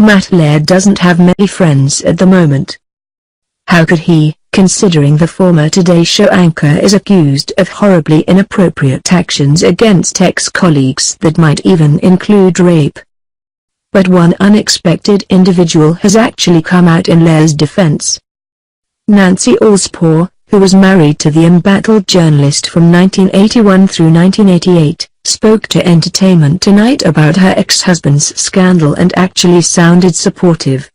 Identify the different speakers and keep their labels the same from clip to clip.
Speaker 1: Lauer doesn't have many friends at the moment. How could he, considering the former Today Show anchor is accused of horribly inappropriate actions against ex-colleagues that might even include rape? But one unexpected individual has actually come out in Lauer's defense. Nancy Allspaw, who was married to the embattled journalist from 1981 through 1988, spoke to Entertainment Tonight about her ex-husband's scandal and actually sounded supportive.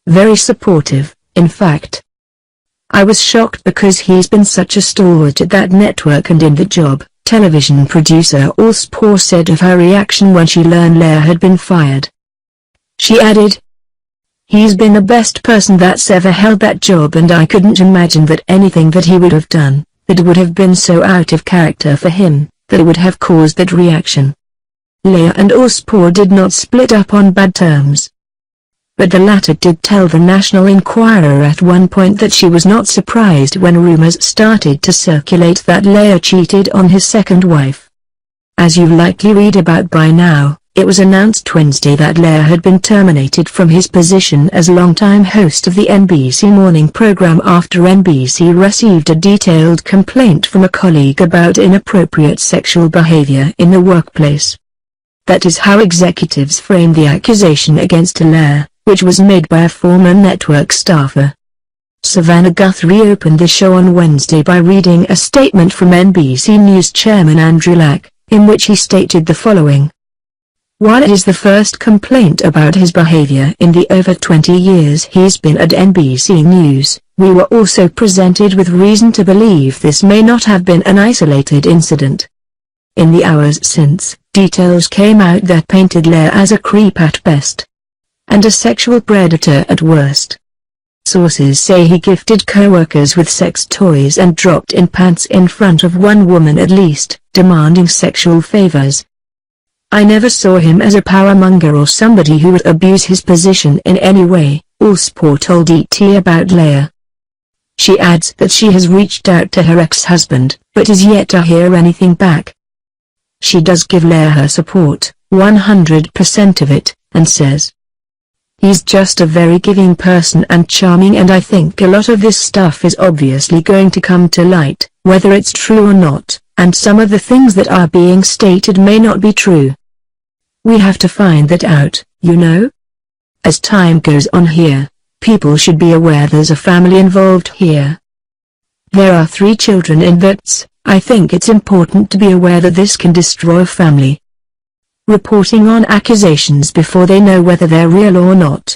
Speaker 1: Very supportive, in fact. I was shocked because he's been such a stalwart at that network and in the job, television producer Allspaw said of her reaction when she learned Lauer had been fired. She added, "He's been the best person that's ever held that job, and I couldn't imagine that anything that he would have done, that would have been so out of character for him, that would have caused that reaction." Lauer and Allspaw did not split up on bad terms. But the latter did tell the National Enquirer at one point that she was not surprised when rumors started to circulate that Lauer cheated on his second wife. As you likely read about by now, it was announced Wednesday that Lauer had been terminated from his position as longtime host of the NBC morning program after NBC received a detailed complaint from a colleague about inappropriate sexual behavior in the workplace. That is how executives framed the accusation against Lauer, which was made by a former network staffer. Savannah Guthrie opened the show on Wednesday by reading a statement from NBC News chairman Andrew Lack, in which he stated the following. While it is the first complaint about his behavior in the over 20 years he's been at NBC News, we were also presented with reason to believe this may not have been an isolated incident. In the hours since, details came out that painted Lauer as a creep at best, and a sexual predator at worst. Sources say he gifted co-workers with sex toys and dropped in pants in front of one woman at least, demanding sexual favors. I never saw him as a powermonger or somebody who would abuse his position in any way, Allspaw told ET about Lauer. She adds that she has reached out to her ex-husband, but is yet to hear anything back. She does give Lauer her support, 100% of it, and says, "He's just a very giving person and charming, and I think a lot of this stuff is obviously going to come to light, whether it's true or not, and some of the things that are being stated may not be true. We have to find that out, you know? As time goes on here, people should be aware there's a family involved here. There are 3 children in vets. I think it's important to be aware that this can destroy a family." Reporting on accusations before they know whether they're real or not.